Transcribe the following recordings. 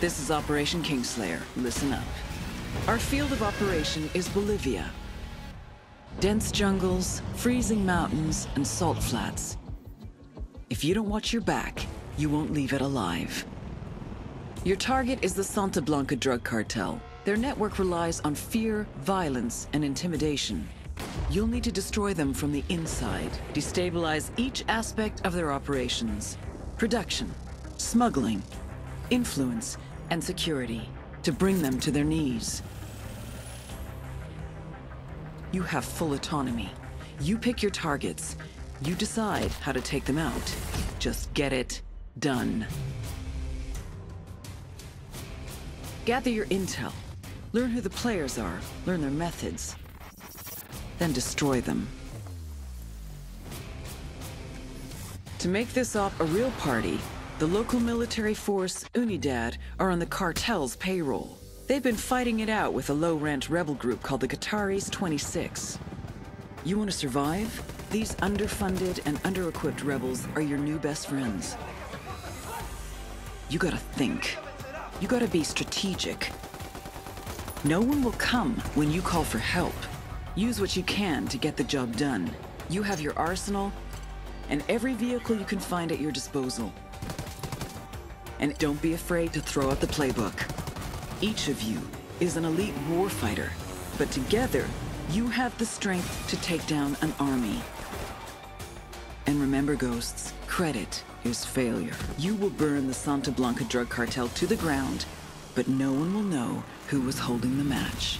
This is Operation Kingslayer. Listen up. Our field of operation is Bolivia. Dense jungles, freezing mountains, and salt flats. If you don't watch your back, you won't leave it alive. Your target is the Santa Blanca drug cartel. Their network relies on fear, violence, and intimidation. You'll need to destroy them from the inside, destabilize each aspect of their operations. Production, smuggling, influence, and security, to bring them to their knees. You have full autonomy. You pick your targets. You decide how to take them out. Just get it done. Gather your intel. Learn who the players are. Learn their methods. Then destroy them. To make this op a real party, the local military force, Unidad, are on the cartel's payroll. They've been fighting it out with a low-rent rebel group called the Qataris 26. You want to survive? These underfunded and under-equipped rebels are your new best friends. You gotta think. You gotta be strategic. No one will come when you call for help. Use what you can to get the job done. You have your arsenal and every vehicle you can find at your disposal. And don't be afraid to throw out the playbook. Each of you is an elite warfighter, but together, you have the strength to take down an army. And remember, Ghosts, credit is failure. You will burn the Santa Blanca drug cartel to the ground, but no one will know who was holding the match.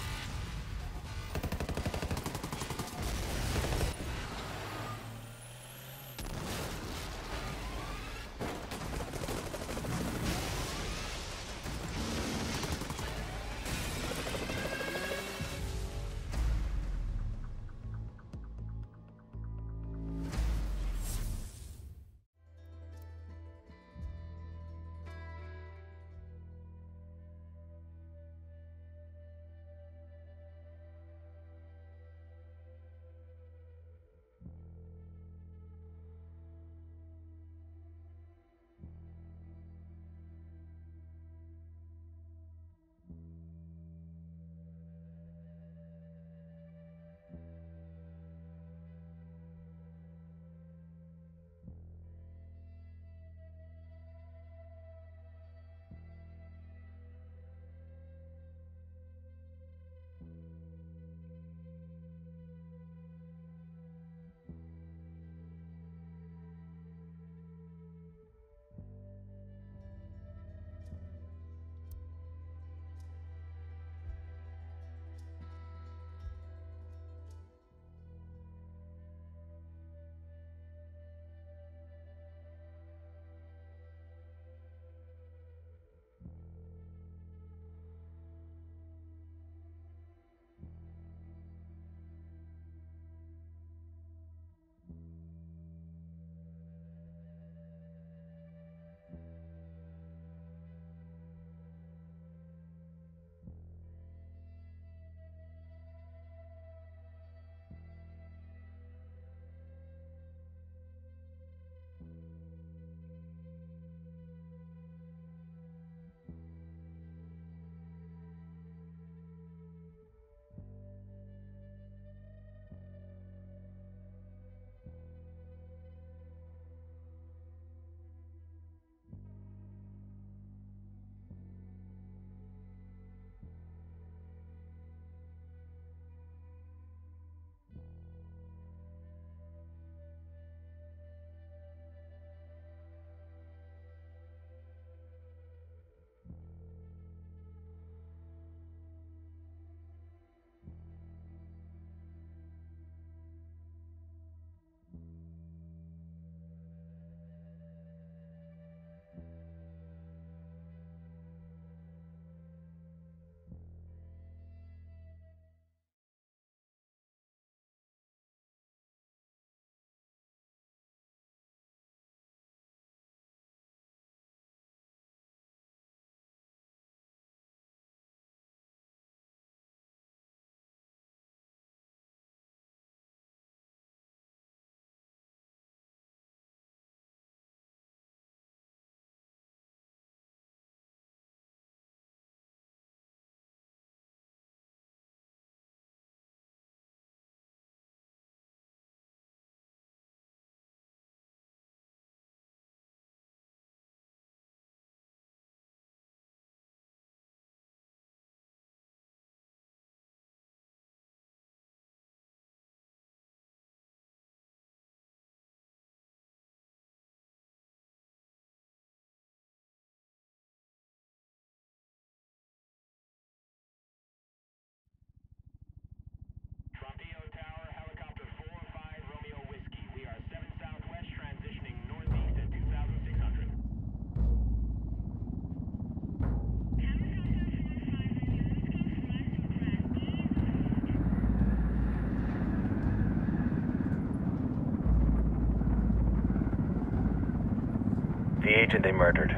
agent they murdered.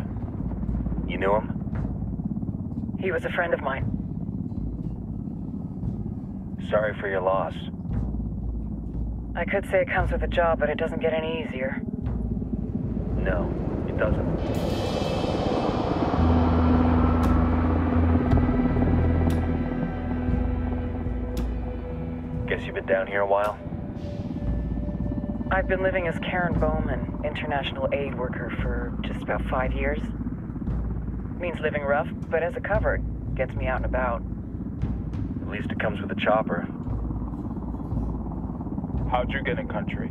You knew him? He was a friend of mine. Sorry for your loss. I could say it comes with a job, but it doesn't get any easier. No, it doesn't. Guess you've been down here a while? I've been living as Karen Bowman, international aid worker, for just about 5 years. Means living rough, but as a cover, gets me out and about. At least it comes with a chopper. How'd you get in country?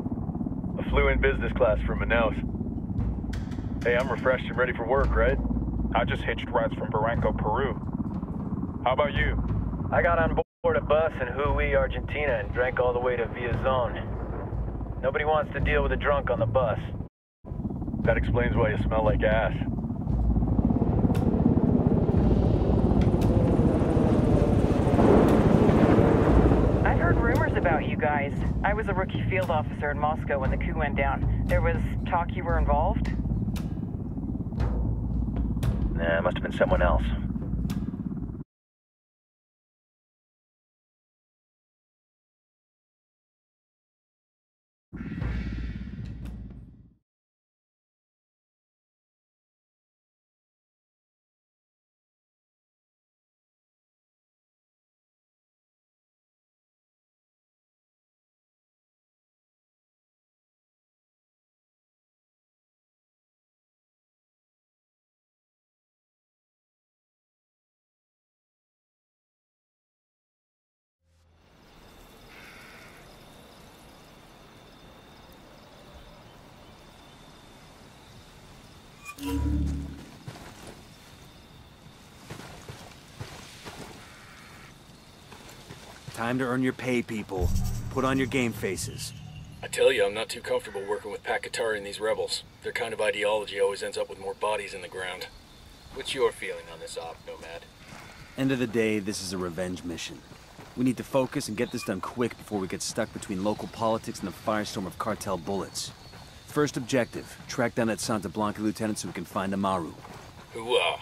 I flew in business class from Manaus. Hey, I'm refreshed and ready for work, right? I just hitched rides from Barranco, Peru. How about you? I got on board a bus in Hui, Argentina, and drank all the way to Villa Zone. Nobody wants to deal with a drunk on the bus. That explains why you smell like ass. I've heard rumors about you guys. I was a rookie field officer in Moscow when the coup went down. There was talk you were involved? Nah, it must have been someone else. Time to earn your pay, people. Put on your game faces. I tell you, I'm not too comfortable working with Pakatari and these rebels. Their kind of ideology always ends up with more bodies in the ground. What's your feeling on this op, Nomad? End of the day, this is a revenge mission. We need to focus and get this done quick before we get stuck between local politics and the firestorm of cartel bullets. First objective, track down that Santa Blanca lieutenant so we can find Amaru. Hooah!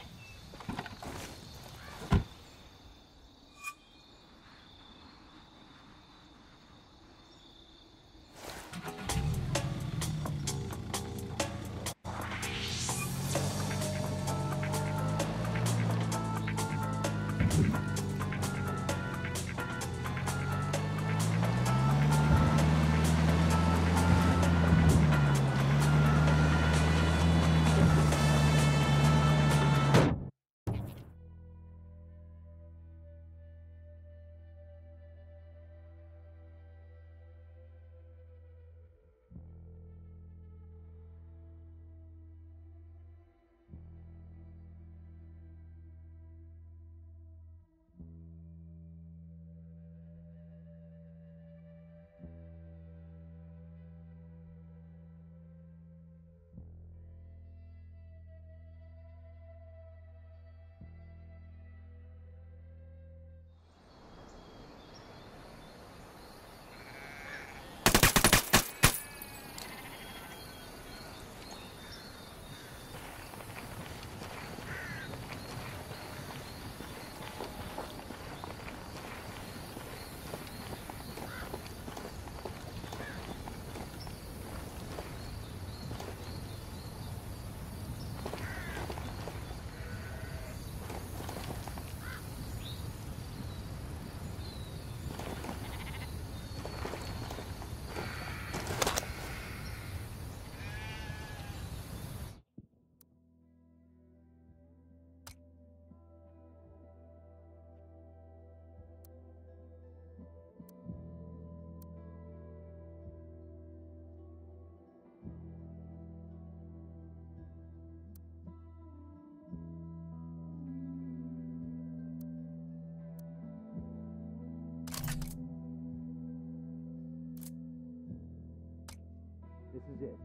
This is it.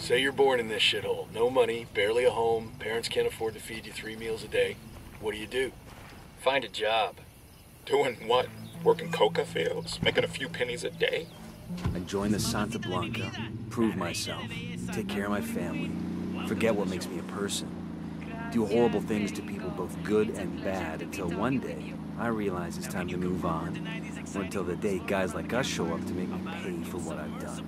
Say you're born in this shithole. No money, barely a home, parents can't afford to feed you 3 meals a day. What do? Find a job. Doing what? Working coca fields? Making a few pennies a day? I join the Santa Blanca, prove myself, take care of my family, forget what makes me a person. Do horrible things to people both good and bad until one day I realize it's time to move on. Or until the day guys like us show up to make me pay for what I've done.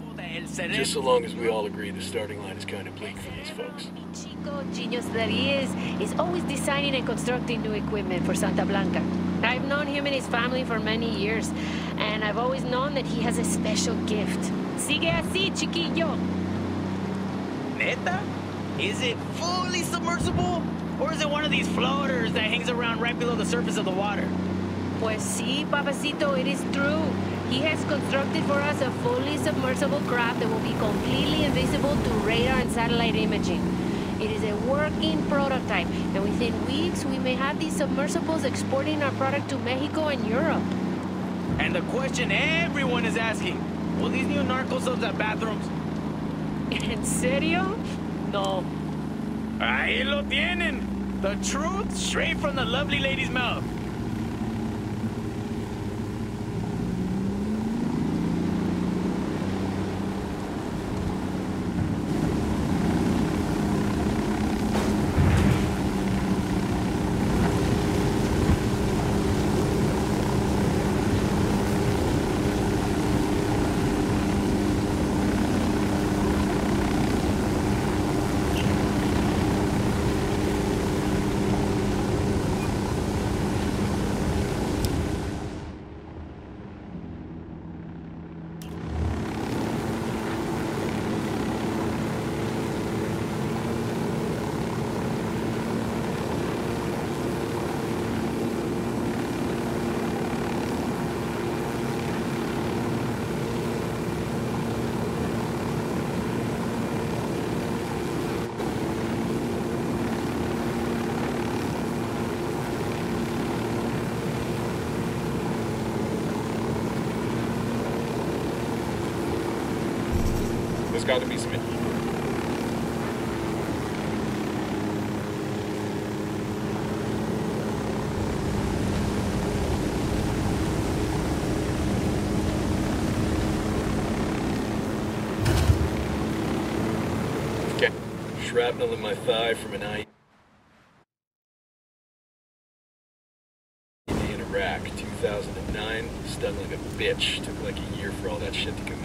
Just so long as we all agree the starting line is kind of bleak for these folks. Chico genius that he is always designing and constructing new equipment for Santa Blanca. I've known him and his family for many years, and I've always known that he has a special gift. Sigue así, chiquillo. Neta? Is it fully submersible? Or is it one of these floaters that hangs around right below the surface of the water? Pues sí, papacito, it is true. He has constructed for us a fully submersible craft that will be completely invisible to radar and satellite imaging. It is a working prototype, and within weeks we may have these submersibles exporting our product to Mexico and Europe. And the question everyone is asking, will these new narco subs have bathrooms? ¿En serio? No. Ahí lo tienen! The truth straight from the lovely lady's mouth. There's got to be some... Okay. Shrapnel in my thigh from an IED in Iraq, 2009. Stung like a bitch. Took like a year for all that shit to come out.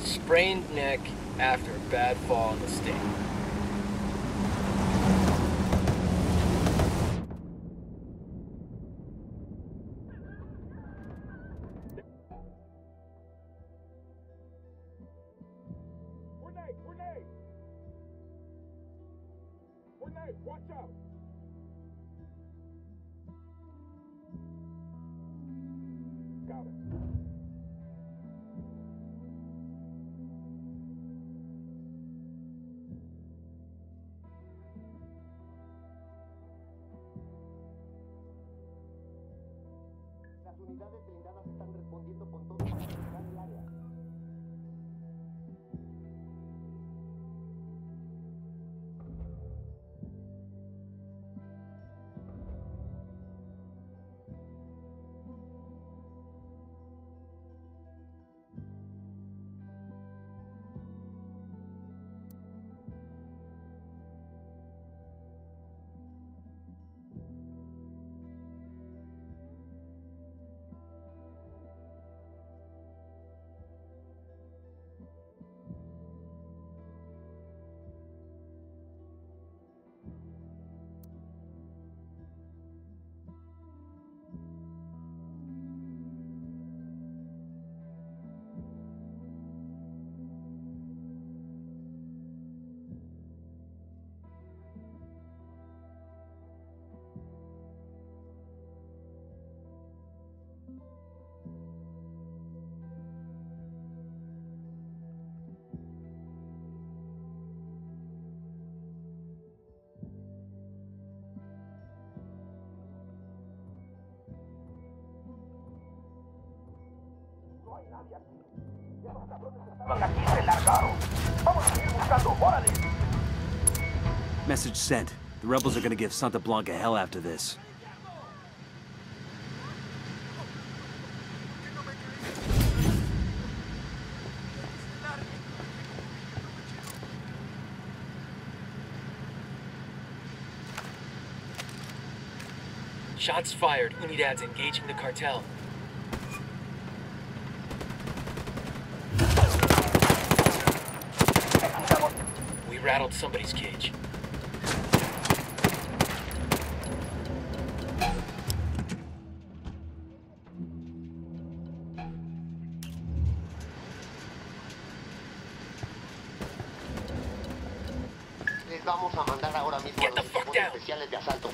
Sprained neck after a bad fall in the state. Grenade! Watch out! Got it. Las unidades blindadas están respondiendo con todo para cerrar el área. No hay nadie aquí. Ya los cabrones estaban aquí, se largaron. Vamos a seguir buscando. Message sent. The rebels are gonna give Santa Blanca hell after this. Shots fired. Unidad's engaging the cartel. We rattled somebody's cage. Les vamos a mandar ahora mismo Get a the los fuck equipos down. especiales de asalto.